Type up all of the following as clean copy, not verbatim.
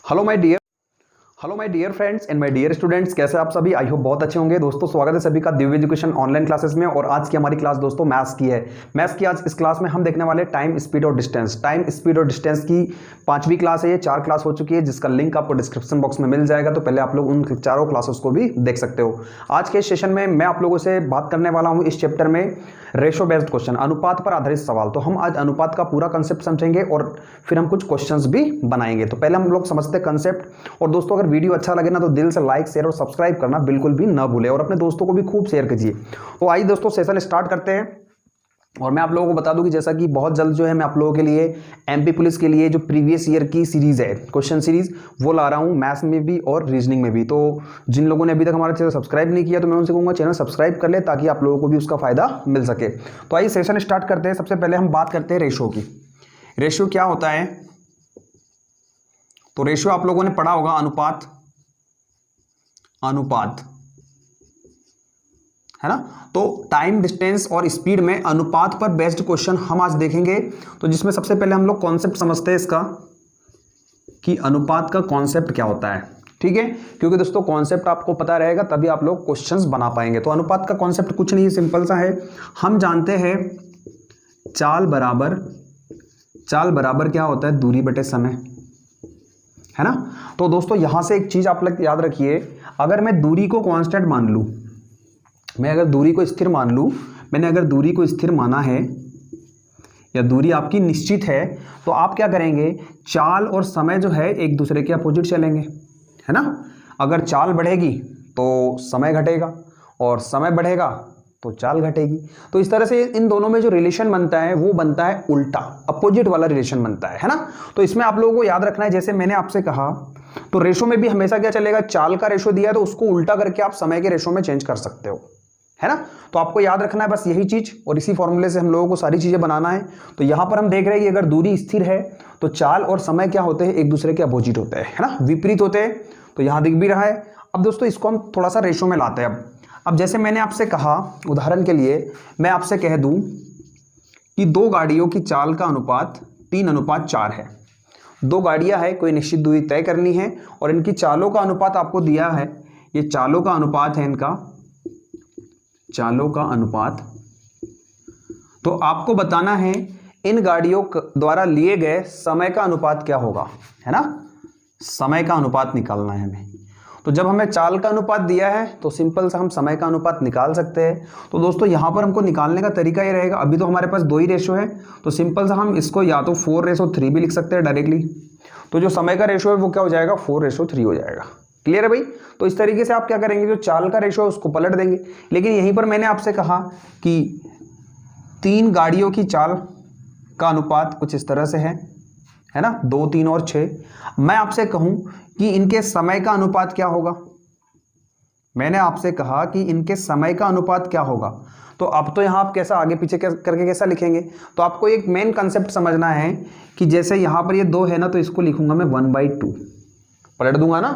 Hello my dear friends and my dear students, कैसे आप सभी? आई होप बहुत अच्छे होंगे। दोस्तों स्वागत है सभी का दिव्य एजुकेशन ऑनलाइन क्लासेस में। और आज की हमारी क्लास दोस्तों मैथ्स की है। मैथ्स की आज इस क्लास में हम देखने वाले टाइम स्पीड और डिस्टेंस। टाइम स्पीड और डिस्टेंस की 5वीं क्लास है, ये 4 क्लास हो चुकी है, जिसका लिंक आपको डिस्क्रिप्शन बॉक्स में मिल जाएगा। तो पहले आप लोग उन चारों क्लासेस को भी देख सकते हो। आज के सेशन में मैं आप लोगों से बात करने वाला हूँ इस चैप्टर में रेशो बेस्ड क्वेश्चन, अनुपात पर आधारित सवाल। तो हम आज अनुपात का पूरा कंसेप्ट समझेंगे और फिर हम कुछ क्वेश्चंस भी बनाएंगे। तो पहले हम लोग समझते हैं कंसेप्ट। और दोस्तों अगर वीडियो अच्छा लगे ना तो दिल से लाइक शेयर और सब्सक्राइब करना बिल्कुल भी ना भूले और अपने दोस्तों को भी खूब शेयर कीजिए। तो आइए दोस्तों सेशन स्टार्ट करते हैं। और मैं आप लोगों को बता दूं कि जैसा कि बहुत जल्द जो है मैं आप लोगों के लिए एमपी पुलिस के लिए जो प्रीवियस ईयर की सीरीज है, क्वेश्चन सीरीज, वो ला रहा हूं मैथ्स में भी और रीजनिंग में भी। तो जिन लोगों ने अभी तक हमारा चैनल सब्सक्राइब नहीं किया तो मैं उनसे कहूँगा चैनल सब्सक्राइब कर ले, ताकि आप लोगों को भी उसका फायदा मिल सके। तो आइए सेशन स्टार्ट करते हैं। सबसे पहले हम बात करते हैं रेशो की। रेशो क्या होता है? तो रेशो आप लोगों ने पढ़ा होगा, अनुपात है ना। तो टाइम, डिस्टेंस और स्पीड में अनुपात पर बेस्ड क्वेश्चन हम आज देखेंगे। तो जिसमें सबसे पहले हम लोग कॉन्सेप्ट समझते हैं इसका कि अनुपात का कॉन्सेप्ट क्या होता है। ठीक है, क्योंकि दोस्तों कॉन्सेप्ट आपको पता रहेगा तभी आप लोग क्वेश्चंस बना पाएंगे। तो अनुपात का कॉन्सेप्ट कुछ नहीं, सिंपल सा है। हम जानते हैं चाल बराबर क्या होता है? दूरी बटे समय, है ना। तो दोस्तों यहां से एक चीज आप लोग याद रखिए, अगर मैं दूरी को कांस्टेंट मान लूं, मैं अगर दूरी को स्थिर मान लूं, मैंने अगर दूरी को स्थिर माना है या दूरी आपकी निश्चित है, तो आप क्या करेंगे? चाल और समय जो है एक दूसरे के अपोजिट चलेंगे, है ना। अगर चाल बढ़ेगी तो समय घटेगा और समय बढ़ेगा तो चाल घटेगी। तो इस तरह से इन दोनों में जो रिलेशन बनता है वो बनता है उल्टा, अपोजिट वाला रिलेशन बनता है ना। तो इसमें आप लोगों को याद रखना है, जैसे मैंने आपसे कहा, तो रेशो में भी हमेशा क्या चलेगा? चाल का रेशो दिया है तो उसको उल्टा करके आप समय के रेशो में चेंज कर सकते हो, है ना। तो आपको याद रखना है बस यही चीज, और इसी फॉर्मूले से हम लोगों को सारी चीजें बनाना है। तो यहां पर हम देख रहे हैं कि अगर दूरी स्थिर है तो चाल और समय क्या होते हैं? एक दूसरे के अपोजिट होते हैं, है ना, विपरीत होते हैं। तो यहां दिख भी रहा है। अब दोस्तों इसको हम थोड़ा सा रेशो में लाते हैं। अब जैसे मैंने आपसे कहा, उदाहरण के लिए मैं आपसे कह दूं कि 2 गाड़ियों की चाल का अनुपात 3:4 है। 2 गाड़ियां है, कोई निश्चित दूरी तय करनी है और इनकी चालों का अनुपात आपको दिया है। ये चालों का अनुपात है, इनका चालों का अनुपात। तो आपको बताना है इन गाड़ियों द्वारा लिए गए समय का अनुपात क्या होगा, है ना। समय का अनुपात निकालना है हमें। तो जब हमें चाल का अनुपात दिया है तो सिंपल सा हम समय का अनुपात निकाल सकते हैं। तो दोस्तों यहां पर हमको निकालने का तरीका ये रहेगा, अभी तो हमारे पास 2 ही रेशो है, तो सिंपल सा हम इसको या तो 4:3 भी लिख सकते हैं डायरेक्टली। तो जो समय का रेशो है वो क्या हो जाएगा? 4:3 हो जाएगा। क्लियर है भाई? तो इस तरीके से आप क्या करेंगे, जो चाल का रेशो है उसको पलट देंगे। लेकिन यहीं पर मैंने आपसे कहा कि 3 गाड़ियों की चाल का अनुपात कुछ इस तरह से है ना, 2, 3 और 6। मैं आपसे कहूं कि इनके समय का अनुपात क्या होगा? मैंने आपसे कहा कि इनके समय का अनुपात क्या होगा। तो अब तो यहां आप कैसा आगे पीछे करके कैसा लिखेंगे? तो आपको एक मेन कंसेप्ट समझना है कि जैसे यहां पर ये 2 है ना, तो इसको लिखूंगा मैं 1/2, पलट दूंगा ना,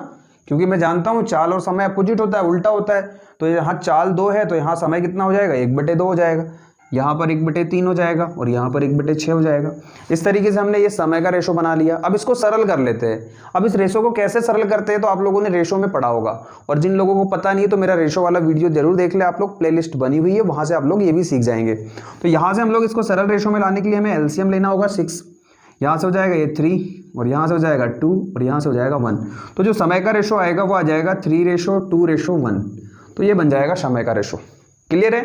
क्योंकि मैं जानता हूं चाल और समय अपोजिट होता है, उल्टा होता है। तो यहां चाल 2 है तो यहां समय कितना हो जाएगा? 1/2 हो जाएगा। यहां पर 1/3 हो जाएगा और यहां पर 1/6 हो जाएगा। इस तरीके से हमने ये समय का रेशो बना लिया। अब इसको सरल कर लेते हैं। अब इस रेशो को कैसे सरल करते हैं तो आप लोगों ने रेशो में पढ़ा होगा, और जिन लोगों को पता नहीं है तो मेरा रेशो वाला वीडियो जरूर देख ले आप लोग, प्लेलिस्ट बनी हुई है, वहां से आप लोग ये भी सीख जाएंगे। तो यहां से हम लोग इसको सरल रेशो में लाने के लिए हमें एलसीएम लेना होगा 6। यहाँ से हो जाएगा ये 3 और यहाँ से हो जाएगा 2 और यहाँ से हो जाएगा 1। तो जो समय का रेशो आएगा वो आ जाएगा 3:2:1। तो ये बन जाएगा समय का रेशो। क्लियर है?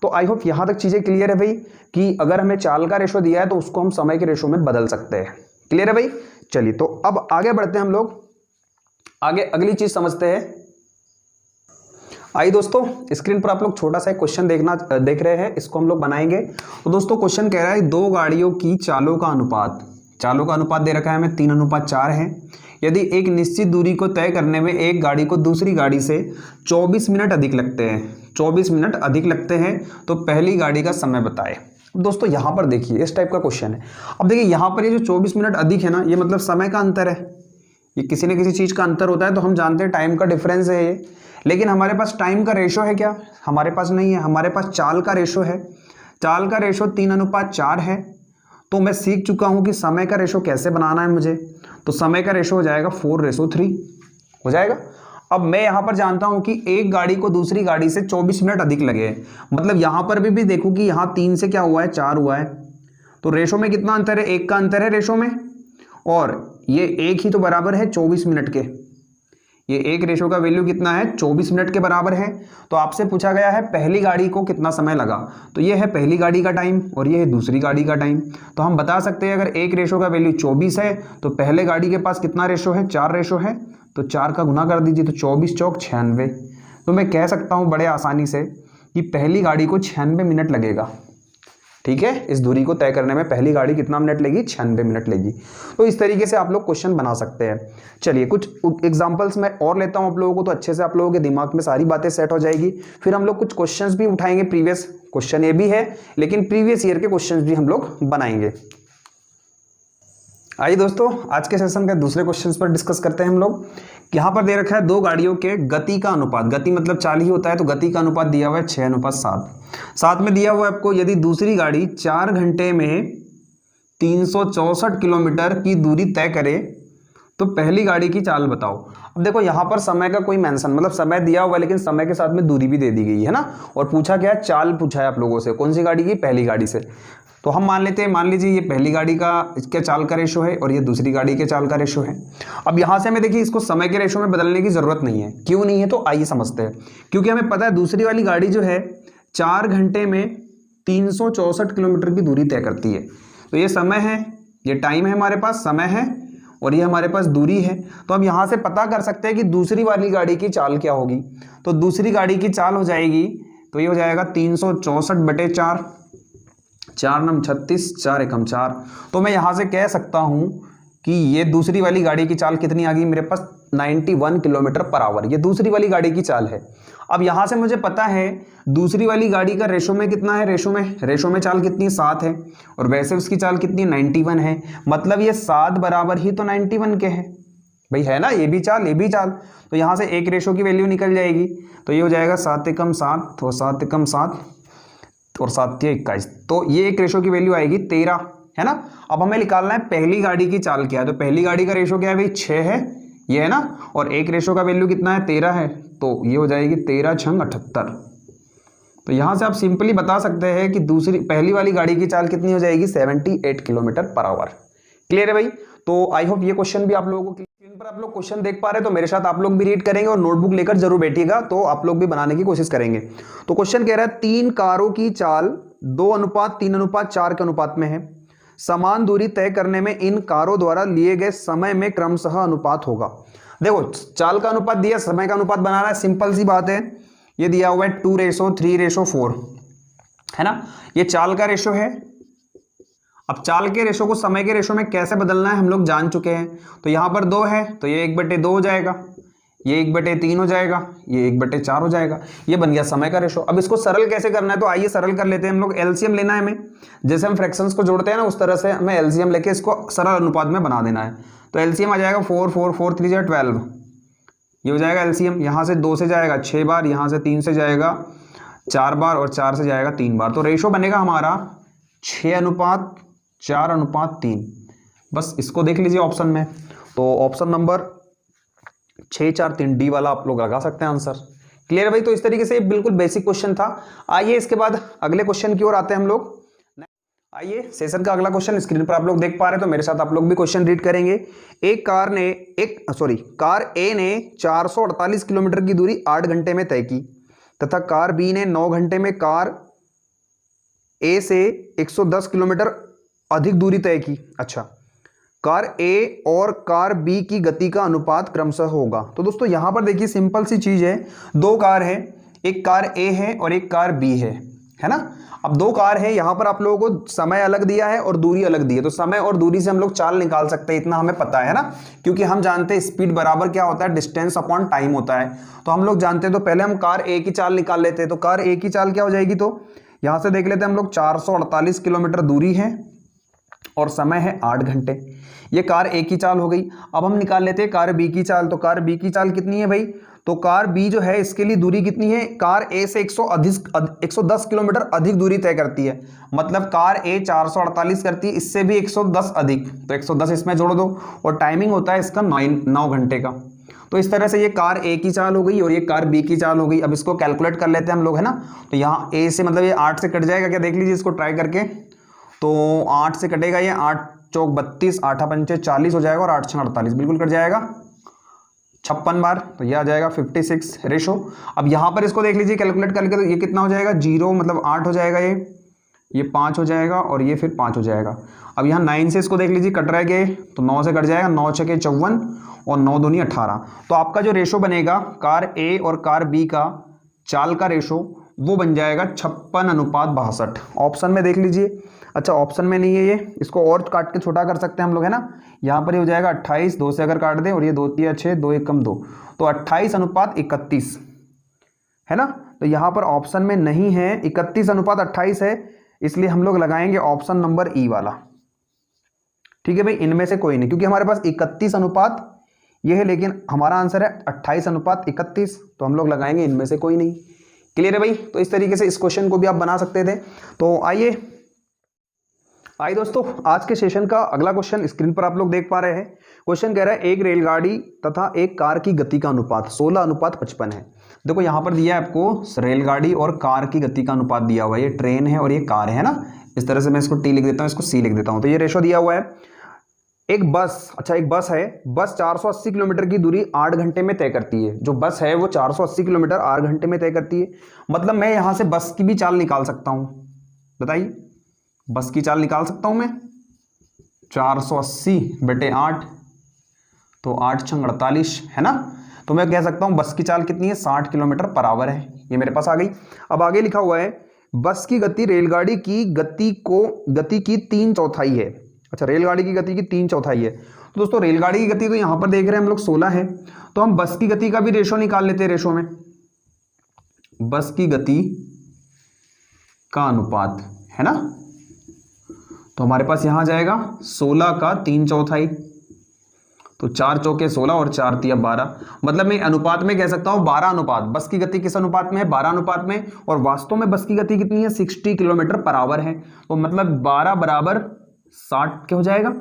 तो आई होप यहाँ तक चीजें क्लियर है भाई, कि अगर हमें चाल का रेशो दिया है तो उसको हम समय के रेशो में बदल सकते हैं। क्लियर है भाई? चलिए तो अब आगे बढ़ते हैं, हम लोग आगे अगली चीज समझते हैं। आइए दोस्तों, स्क्रीन पर आप लोग छोटा सा क्वेश्चन देख रहे हैं, इसको हम लोग बनाएंगे। तो दोस्तों क्वेश्चन कह रहा है 2 गाड़ियों की चालों का अनुपात दे रखा है हमें 3:4 है। यदि एक निश्चित दूरी को तय करने में एक गाड़ी को दूसरी गाड़ी से 24 मिनट अधिक लगते हैं तो पहली गाड़ी का समय बताएं। दोस्तों यहां पर देखिए, इस टाइप का क्वेश्चन है। अब देखिए यहां पर ये जो 24 मिनट अधिक है ना, ये मतलब समय का अंतर है। ये किसी न किसी चीज का अंतर होता है, तो हम जानते हैं टाइम का डिफरेंस है ये। लेकिन हमारे पास टाइम का रेशो है क्या? हमारे पास नहीं है। हमारे पास चाल का रेशो है। चाल का रेशो 3:4 है। तो मैं सीख चुका हूं कि समय का रेशो कैसे बनाना है मुझे। तो समय का रेशो हो जाएगा 4:3 हो जाएगा। अब मैं यहां पर जानता हूं कि एक गाड़ी को दूसरी गाड़ी से 24 मिनट अधिक लगे हैं, मतलब यहां पर भी देखूं कि यहां 3 से क्या हुआ है, 4 हुआ है, तो रेशो में कितना अंतर है, 1 का अंतर है रेशो में, और ये 1 ही तो बराबर है 24 मिनट के। ये एक रेशो का वैल्यू कितना है, 24 मिनट के बराबर है। तो आपसे पूछा गया है पहली गाड़ी को कितना समय लगा, तो ये है पहली गाड़ी का टाइम और ये है दूसरी गाड़ी का टाइम। तो हम बता सकते हैं अगर एक रेशो का वैल्यू 24 है तो पहले गाड़ी के पास कितना रेशो है, 4 रेशो है, तो 4 का गुना कर दीजिए, तो 24 चौक 96। तो मैं कह सकता हूँ बड़े आसानी से कि पहली गाड़ी को 96 मिनट लगेगा। ठीक है, इस दूरी को तय करने में पहली गाड़ी कितना मिनट लेगी, 96 मिनट लेगी। तो इस तरीके से आप लोग क्वेश्चन बना सकते हैं। चलिए कुछ एग्जांपल्स मैं और लेता हूं आप लोगों को, तो अच्छे से आप लोगों के दिमाग में सारी बातें सेट हो जाएगी। फिर हम लोग कुछ क्वेश्चंस भी उठाएंगे, प्रीवियस क्वेश्चन ये भी है लेकिन प्रीवियस ईयर के क्वेश्चंस भी हम लोग बनाएंगे। आइए दोस्तों, आज के सेशन के दूसरे क्वेश्चन पर डिस्कस करते हैं हम लोग। यहाँ पर दे रखा है दो गाड़ियों के गति का अनुपात, गति मतलब चाल ही होता है, तो गति का अनुपात दिया हुआ है 6:7। साथ में दिया हुआ है आपको यदि दूसरी गाड़ी 4 घंटे में 364 किलोमीटर की दूरी तय करे तो पहली गाड़ी की चाल बताओ। अब देखो यहाँ पर समय का कोई मेंशन, मतलब समय दिया हुआ है लेकिन समय के साथ में दूरी भी दे दी गई है ना, और पूछा क्या है, चाल पूछा है आप लोगों से, कौन सी गाड़ी की, पहली गाड़ी से। तो हम मान लेते हैं, मान लीजिए ये पहली गाड़ी का इसके चाल का रेशो है और ये दूसरी गाड़ी के चाल का रेशो है। अब यहाँ से हमें देखिए इसको समय के रेशो में बदलने की जरूरत नहीं है। क्यों नहीं है, तो आइए समझते हैं। क्योंकि हमें पता है दूसरी वाली गाड़ी जो है 4 घंटे में 364 किलोमीटर की दूरी तय करती है। तो ये समय है, ये टाइम है हमारे पास, समय है, और ये हमारे पास दूरी है। तो हम यहाँ से पता कर सकते हैं कि दूसरी वाली गाड़ी की चाल क्या होगी। तो दूसरी गाड़ी की चाल हो जाएगी, तो ये हो जाएगा 364/4, 4 9 36, 4 1 4। तो मैं यहाँ से कह सकता हूँ कि ये दूसरी वाली गाड़ी की चाल कितनी आ गई मेरे पास, 91 किलोमीटर पर आवर। ये दूसरी वाली गाड़ी की चाल है। अब यहाँ से मुझे पता है दूसरी वाली गाड़ी का रेशो में कितना है, रेशो में चाल कितनी, 7 है, और वैसे उसकी चाल कितनी, 91 है। मतलब ये 7 बराबर ही तो 91 के है भाई, है ना, ये भी चाल ये भी चाल। तो यहाँ से एक रेशो की वैल्यू निकल जाएगी, तो ये हो जाएगा 7 1 7 और 7 1 7 और 7 21। तो ये एक रेशो की वैल्यू आएगी 13, है ना। अब हमें निकालना है पहली गाड़ी की चाल क्या है, तो पहली गाड़ी का रेशो क्या है भाई, 6 है, ये है ना, और एक रेशो का वैल्यू कितना है, 13 है, तो ये हो जाएगी 13 6 78। तो यहाँ से आप सिंपली बता सकते हैं कि पहली वाली गाड़ी की चाल कितनी हो जाएगी, 78 किलोमीटर पर आवर। क्लियर है भाई। तो आई होप ये क्वेश्चन भी आप लोगों को स्क्रीन पर आप लोग क्वेश्चन देख पा रहे हैं, तो मेरे साथ आप लोग भी रीड करेंगे और नोटबुक लेकर जरूर बैठिएगा, तो आप लोग भी बनाने की कोशिश करेंगे। तो क्वेश्चन कह रहा है 3 कारों की चाल 2:3:4 के अनुपात में है। समान दूरी तय करने में इन कारों द्वारा लिए गए समय में क्रमशः अनुपात होगा। देखो चाल का अनुपात दिया, समय का अनुपात बनाना है, सिंपल सी बात है। ये दिया हुआ है 2:3:4, है ना, ये चाल का रेशो है। अब चाल के रेशो को समय के रेशो में कैसे बदलना है हम लोग जान चुके हैं। तो यहां पर 2 है तो ये 1/2 हो जाएगा, ये 1/3 हो जाएगा, ये 1/4 हो जाएगा। ये बन गया समय का रेशो। अब इसको सरल कैसे करना है, तो आइए सरल कर लेते हैं हम लोग। एलसीएम लेना है हमें, जैसे हम फ्रैक्शंस को जोड़ते हैं ना उस तरह से हमें एलसीएम लेके इसको सरल अनुपात में बना देना है। तो एलसीएम आ जाएगा 4 4 4 3 12, ये हो जाएगा एलसीएम। यहाँ से 2 से जाएगा 6 बार, यहाँ से 3 से जाएगा 4 बार और 4 से जाएगा 3 बार। तो रेशो बनेगा हमारा 6:4:3। बस इसको देख लीजिए ऑप्शन में, तो ऑप्शन नंबर 6 4 3 डी वाला आप लोग लगा सकते हैं आंसर। क्लियर है भाई। तो इस तरीके से बिल्कुल बेसिक क्वेश्चन था। आइए इसके बाद अगले क्वेश्चन की ओर आते हैं हम लोग। आइए सेशन का अगला क्वेश्चन स्क्रीन पर आप लोग देख पा रहे हैं, तो मेरे साथ आप लोग भी क्वेश्चन रीड करेंगे। कार ए ने 448 किलोमीटर की दूरी 8 घंटे में तय की तथा कार बी ने 9 घंटे में कार ए से 110 किलोमीटर अधिक दूरी तय की। अच्छा, कार ए और कार बी की गति का अनुपात क्रमशः होगा। तो दोस्तों यहां पर देखिए सिंपल सी चीज है, 2 कार है, एक कार ए है और एक कार बी है ना। अब 2 कार है, यहां पर आप लोगों को समय अलग दिया है और दूरी अलग दी है, तो समय और दूरी से हम लोग चाल निकाल सकते हैं, इतना हमें पता है ना, क्योंकि हम जानते हैं स्पीड बराबर क्या होता है, डिस्टेंस अपॉन टाइम होता है। तो हम लोग जानते हैं, तो पहले हम कार ए की चाल निकाल लेते हैं। तो कार ए की चाल क्या हो जाएगी, तो यहां से देख लेते हैं हम लोग, 448 किलोमीटर दूरी है और समय है 8 घंटे। ये कार ए की चाल हो गई। अब हम निकाल लेते हैं कार बी की चाल। तो कार बी की चाल कितनी है भाई, तो कार बी जो है इसके लिए दूरी कितनी है, कार ए से 110 किलोमीटर अधिक दूरी तय करती है, मतलब कार ए 448 करती है, इससे भी 110 अधिक, तो 110 इसमें जोड़ दो, और टाइमिंग होता है इसका 9 घंटे का। तो इस तरह से ये कार ए की चाल हो गई और ये कार बी की चाल हो गई। अब इसको कैलकुलेट कर लेते हैं हम लोग, है ना। तो यहाँ ए से मतलब ये 8 से कट जाएगा क्या, देख लीजिए इसको ट्राई करके। तो 8 से कटेगा ये, 8 चौक 32, 8 पंचे 40 हो जाएगा और 8 6 48 बिल्कुल कट जाएगा 56 बार। तो ये आ जाएगा 56 रेशो। अब यहाँ पर इसको देख लीजिए कैलकुलेट करके, तो ये कितना हो जाएगा, 0 मतलब 8 हो जाएगा, ये 5 हो जाएगा और ये फिर 5 हो जाएगा। अब यहाँ 9 से इसको देख लीजिए कट रह गए, तो 9 से कट जाएगा, 9 6 54 और 9 दूनी 18। तो आपका जो रेशो बनेगा कार ए और कार बी का चाल का रेशो वो बन जाएगा 56:62। ऑप्शन में देख लीजिए, अच्छा ऑप्शन में नहीं है ये, इसको और काट के छोटा कर सकते हैं हम लोग, है ना। यहाँ पर ये हो जाएगा 28, 2 से अगर काट दें, और ये 2 3 6, 2 1 कम 2, तो 28:31 है ना। तो यहाँ पर ऑप्शन में नहीं है, 31:28 है, इसलिए हम लोग लगाएंगे ऑप्शन नंबर ई वाला। ठीक है भाई, इनमें से कोई नहीं, क्योंकि हमारे पास 31 अनुपात ये है, लेकिन हमारा आंसर है 28:31, तो हम लोग लगाएंगे इनमें से कोई नहीं। क्लियर है भाई। तो इस तरीके से इस क्वेश्चन को भी आप बना सकते थे। तो आइए दोस्तों, आज के सेशन का अगला क्वेश्चन स्क्रीन पर आप लोग देख पा रहे हैं। क्वेश्चन कह रहा है एक रेलगाड़ी तथा एक कार की गति का अनुपात 16:55 है। देखो यहाँ पर दिया है आपको रेलगाड़ी और कार की गति का अनुपात दिया हुआ है, ये ट्रेन है और ये कार है ना। इस तरह से मैं इसको टी लिख देता हूँ, इसको सी लिख देता हूँ। तो ये रेशो दिया हुआ है। एक बस, अच्छा एक बस है, बस 480 किलोमीटर की दूरी 8 घंटे में तय करती है। जो बस है वो 480 किलोमीटर 8 घंटे में तय करती है। मतलब मैं यहाँ से बस की भी चाल निकाल सकता हूँ, बताइए, बस की चाल निकाल सकता हूँ मैं, 480/8, तो 8 6 48 है ना। तो मैं कह सकता हूँ बस की चाल कितनी है, 60 किलोमीटर पर आवर है। ये मेरे पास आ गई। अब आगे लिखा हुआ है बस की गति रेलगाड़ी की गति की 3/4 है। अच्छा, रेलगाड़ी की गति की 3/4 है। तो दोस्तों रेलगाड़ी की गति तो यहाँ पर देख रहे हैं हम लोग 16 है, तो हम बस की गति का भी रेशो निकाल लेते हैं। रेशो में बस की गति का अनुपात है ना, तो हमारे पास यहां जाएगा 16 का 3/4, तो 4 चौके 16 और 4 तिया 12। मतलब मैं अनुपात में कह सकता हूं 12 अनुपात। बस की गति किस अनुपात में है, 12 अनुपात में, और वास्तव में बस की गति कितनी है, 60 किलोमीटर पर आवर है। तो मतलब 12 बराबर 60 क्या हो जाएगा,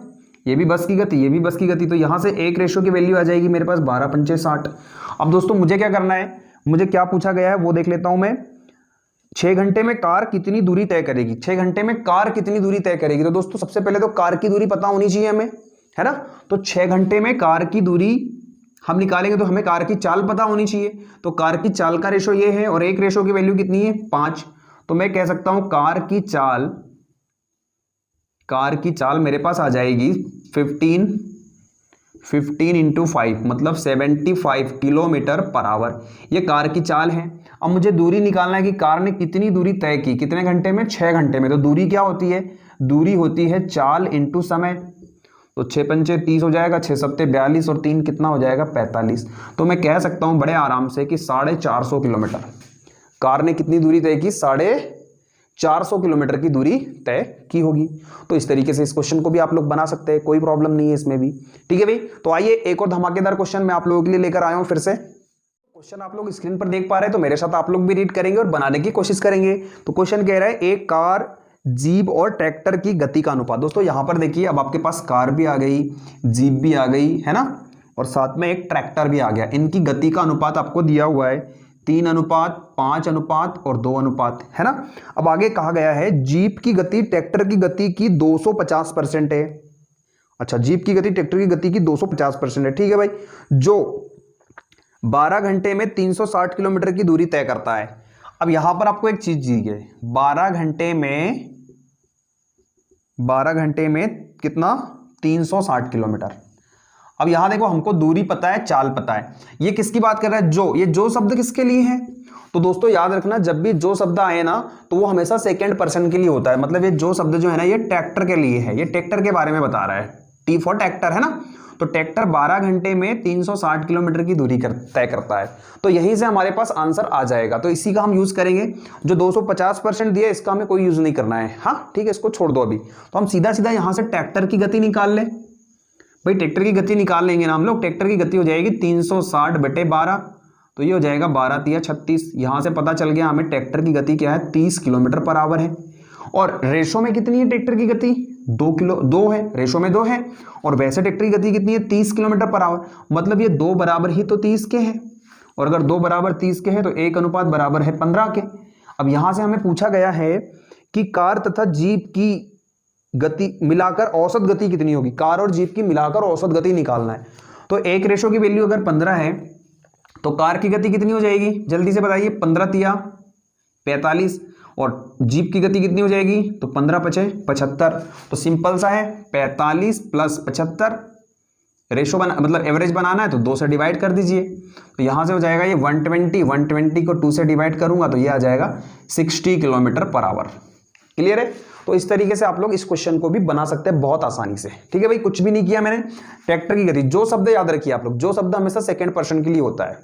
ये भी बस की गति, ये भी बस की गति। तो यहां से एक रेशो की वैल्यू आ जाएगी मेरे पास 12 पंचे 60। अब दोस्तों मुझे क्या करना है, मुझे क्या पूछा गया है वो देख लेता हूं मैं। 6 घंटे में कार कितनी दूरी तय करेगी, 6 घंटे में कार कितनी दूरी तय करेगी। तो दोस्तों सबसे पहले तो कार की दूरी पता होनी चाहिए हमें, है ना। तो 6 घंटे में कार की दूरी हम निकालेंगे तो हमें कार की चाल पता होनी चाहिए। तो कार की चाल का रेशो ये है और एक रेशो की वैल्यू कितनी है, 5। तो मैं कह सकता हूं कार की चाल मेरे पास आ जाएगी 15 × 5 मतलब 75 किलोमीटर पर आवर। ये कार की चाल है। अब मुझे दूरी निकालना है कि कार ने कितनी दूरी तय की, कितने घंटे में, 6 घंटे में। तो दूरी क्या होती है, दूरी होती है चाल इंटू समय। तो 6 पंचे 30 हो जाएगा, 6 सत्ते 42 और 3 कितना हो जाएगा, 45। तो मैं कह सकता हूं बड़े आराम से कि 450 किलोमीटर कार ने कितनी दूरी तय की, 450 किलोमीटर की दूरी तय की होगी। तो इस तरीके से इस क्वेश्चन को भी आप लोग बना सकते हैं, कोई प्रॉब्लम नहीं है इसमें भी। ठीक है भाई। तो आइए एक और धमाकेदार क्वेश्चन मैं आप लोगों के लिए लेकर आया हूं फिर से। क्वेश्चन आप लोग स्क्रीन पर देख पा रहे हैं, तो मेरे साथ आप लोग भी रीड करेंगे और बनाने की कोशिश करेंगे। तो क्वेश्चन कह रहा है एक कार, जीप और ट्रैक्टर की गति का अनुपात। दोस्तों यहां पर देखिए, अब आपके पास कार भी आ गई, जीप भी आ गई, है ना, और साथ में एक ट्रैक्टर भी आ गया। इनकी गति का अनुपात आपको दिया हुआ है 3 अनुपात, 5 अनुपात और 2 अनुपात, है ना। अब आगे कहा गया है जीप की गति ट्रैक्टर की गति की 250% है। अच्छा, जीप की गति ट्रैक्टर की गति की 250% है। ठीक है भाई। जो 12 घंटे में 360 किलोमीटर की दूरी तय करता है। अब यहां पर आपको एक चीज दी है, 12 घंटे में कितना, 360 किलोमीटर। अब यहां देखो, हमको दूरी पता है, चाल पता है। ये किसकी बात कर रहा है, ये जो शब्द किसके लिए है। तो दोस्तों याद रखना, जब भी जो शब्द आए ना तो वो हमेशा सेकंड पर्सन के लिए होता है। मतलब ये जो शब्द जो है ना, ये ट्रैक्टर के लिए है, ये ट्रैक्टर के बारे में बता रहा है। टी फॉर ट्रैक्टर, है ना। तो ट्रैक्टर 12 घंटे में 360 किलोमीटर की दूरी तय करता है। तो यहीं से हमारे पास आंसर आ जाएगा। तो इसी का हम यूज करेंगे। जो 250% दिया इसका हमें कोई यूज नहीं करना है। हाँ ठीक है, इसको छोड़ दो अभी। तो हम सीधा सीधा यहां से ट्रैक्टर की गति निकाल लें। भाई ट्रैक्टर की गति निकाल लेंगे ना हम लोग। ट्रैक्टर की गति हो जाएगी 360/12, तो ये हो जाएगा 12 तिया 36। यहाँ से पता चल गया हमें ट्रैक्टर की गति क्या है, 30 किलोमीटर पर आवर है। और रेशो में कितनी है ट्रैक्टर की गति, 2 है, रेशो में 2 है। और वैसे ट्रैक्टर की गति कितनी है, 30 किलोमीटर पर आवर। मतलब ये 2 बराबर ही तो 30 के हैं, और अगर 2 बराबर 30 के हैं तो 1 अनुपात बराबर है 15 के। अब यहाँ से हमें पूछा गया है कि कार तथा जीप की गति मिलाकर औसत गति कितनी होगी, कार और जीप की मिलाकर औसत गति निकालना है। तो एक रेशो की वैल्यू अगर 15 है तो कार की गति कितनी हो जाएगी, जल्दी से बताइए, 15 तिया 45, और जीप की गति कितनी हो जाएगी, तो 15 पचे 75। तो सिंपल सा है, 45 + 75 रेशो मतलब एवरेज बनाना है तो 2 से डिवाइड कर दीजिए। तो यहाँ से हो जाएगा ये 120 को 2 से डिवाइड करूंगा तो ये आ जाएगा 60 किलोमीटर पर आवर। क्लियर है। तो इस तरीके से आप लोग इस क्वेश्चन को भी बना सकते हैं बहुत आसानी से। ठीक है भाई, कुछ भी नहीं किया मैंने। ट्रैक्टर की गति, जो शब्द याद रखिए आप लोग, जो शब्द हमेशा सेकंड पर्सन के लिए होता है।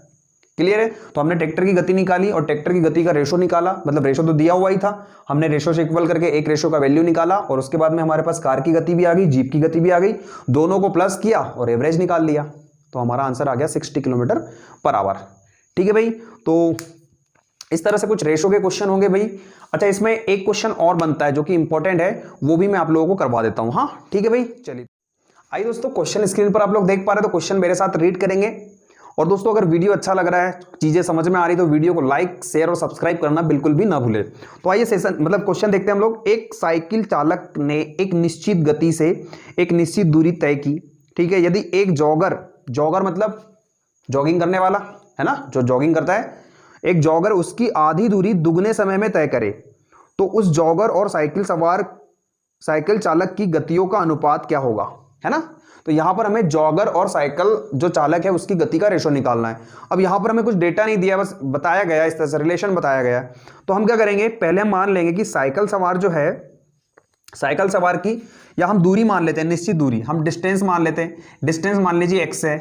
क्लियर है। तो हमने ट्रैक्टर की गति निकाली और ट्रैक्टर की गति का रेशो निकाला, मतलब रेशो तो दिया हुआ ही था, हमने रेशो से इक्वल करके एक रेशो का वैल्यू निकाला, और उसके बाद में हमारे पास कार की गति भी आ गई, जीप की गति भी आ गई, दोनों को प्लस किया और एवरेज निकाल लिया। तो हमारा आंसर आ गया 60 किलोमीटर पर आवर। ठीक है भाई, तो इस तरह से कुछ रेशो के क्वेश्चन होंगे भाई। अच्छा, इसमें एक क्वेश्चन और बनता है जो कि इंपॉर्टेंट है, वो भी मैं आप लोगों को करवा देता हूं। हाँ ठीक है भाई, चलिए आइए दोस्तों, क्वेश्चन स्क्रीन पर आप लोग देख पा रहे हैं, तो क्वेश्चन मेरे साथ रीड करेंगे। और दोस्तों अगर वीडियो अच्छा लग रहा है, चीजें समझ में आ रही तो वीडियो को लाइक, शेयर और सब्सक्राइब करना बिल्कुल भी ना भूले। तो आइए सेशन मतलब क्वेश्चन देखते हैं हम लोग। एक साइकिल चालक ने एक निश्चित गति से एक निश्चित दूरी तय की। ठीक है, यदि एक जॉगर मतलब जॉगिंग करने वाला है ना, जो जॉगिंग करता है, एक जॉगर उसकी आधी दूरी दुगने समय में तय करे, तो उस जॉगर और साइकिल चालक की गतियों का अनुपात क्या होगा, है ना। तो यहां पर हमें जॉगर और साइकिल जो चालक है उसकी गति का रेशो निकालना है। अब यहां पर हमें कुछ डेटा नहीं दिया, बस बताया गया, इस तरह से रिलेशन बताया गया। तो हम क्या करेंगे, पहले हम मान लेंगे कि साइकिल सवार जो है, साइकिल सवार की, या हम दूरी मान लेते हैं, निश्चित दूरी, हम डिस्टेंस मान लेते हैं, डिस्टेंस मान लीजिए x है।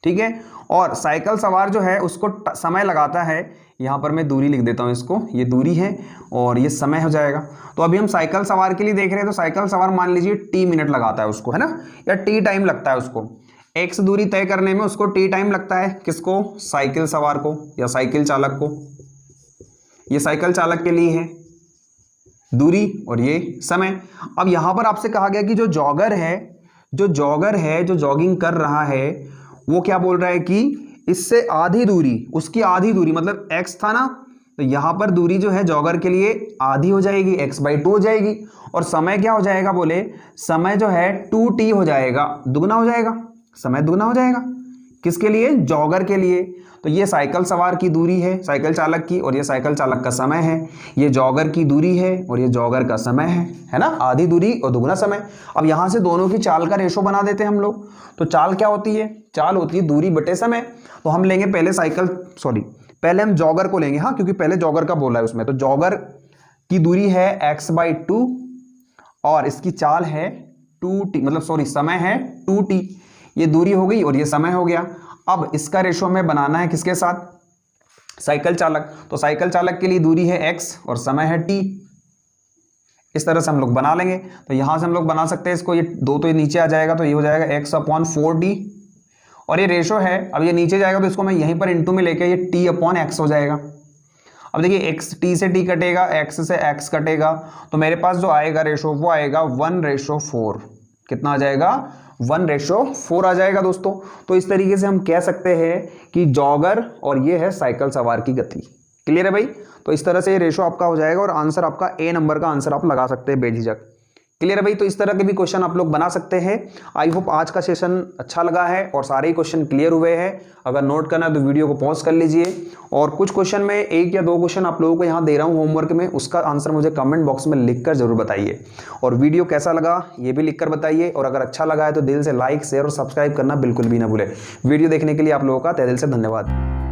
ठीक है, और साइकिल सवार जो है उसको समय लगाता है, यहां पर मैं दूरी लिख देता हूं इसको, ये दूरी है और ये समय हो जाएगा। तो अभी हम साइकिल सवार के लिए देख रहे हैं, तो साइकिल सवार मान लीजिए t मिनट लगाता है उसको, है ना, या t टाइम लगता है उसको, x दूरी तय करने में उसको t टाइम लगता है। किसको, साइकिल सवार को या साइकिल चालक को। ये साइकिल चालक के लिए है दूरी और ये समय। अब यहां पर आपसे कहा गया कि जो जॉगर है, जो जॉगिंग कर रहा है, वो क्या बोल रहा है कि इससे आधी दूरी, उसकी आधी दूरी मतलब x था ना, तो यहां पर दूरी जो है जॉगर के लिए आधी हो जाएगी, x/2 हो जाएगी। और समय क्या हो जाएगा, बोले समय जो है 2t हो जाएगा, दुगना हो जाएगा, समय दुगना हो जाएगा। किसके लिए, जॉगर के लिए। तो ये साइकिल सवार की दूरी है, साइकिल चालक की, और ये साइकिल चालक का समय है। ये जॉगर की दूरी है और ये जॉगर का समय है ना, आधी दूरी और दुगना समय। अब यहां से दोनों की चाल का रेशो बना देते हैं हम लोग। तो चाल क्या होती है, चाल होती है दूरी बटे समय। तो हम लेंगे पहले हम जॉगर को लेंगे, हाँ, क्योंकि पहले जॉगर का बोला है उसमें। तो जॉगर की दूरी है x/2 और इसकी चाल है 2t, मतलब समय है 2t। ये दूरी हो गई और ये समय हो गया। अब इसका रेशो हमें बनाना है किसके साथ, साइकिल चालक। तो साइकिल चालक के लिए दूरी है x और समय है t। इस तरह से हम लोग बना लेंगे। तो यहां से हम लोग बना सकते हैं इसको, ये 2 तो ये नीचे आ जाएगा, तो ये हो जाएगा x/4t, और ये रेशो है। अब ये नीचे जाएगा तो इसको मैं यहीं पर इंटू में लेके ये t/x हो जाएगा। अब देखिए x, t से t कटेगा, x से x कटेगा, तो मेरे पास जो आएगा रेशो वो आएगा 1/4। कितना आ जाएगा, 1/4 आ जाएगा दोस्तों। तो इस तरीके से हम कह सकते हैं कि जॉगर और ये है साइकिल सवार की गति। क्लियर है भाई। तो इस तरह से ये रेशो आपका हो जाएगा और आंसर आपका ए नंबर का आंसर आप लगा सकते हैं बेझिझक। क्लियर है भाई। तो इस तरह के भी क्वेश्चन आप लोग बना सकते हैं। आई होप आज का सेशन अच्छा लगा है और सारे ही क्वेश्चन क्लियर हुए हैं। अगर नोट करना है तो वीडियो को पॉज कर लीजिए, और कुछ क्वेश्चन में 1 या 2 क्वेश्चन आप लोगों को यहाँ दे रहा हूँ होमवर्क में, उसका आंसर मुझे कमेंट बॉक्स में लिखकर जरूर बताइए, और वीडियो कैसा लगा ये भी लिखकर बताइए, और अगर अच्छा लगा है तो दिल से लाइक, शेयर और सब्सक्राइब करना बिल्कुल भी ना भूले। वीडियो देखने के लिए आप लोगों का तहे दिल से धन्यवाद।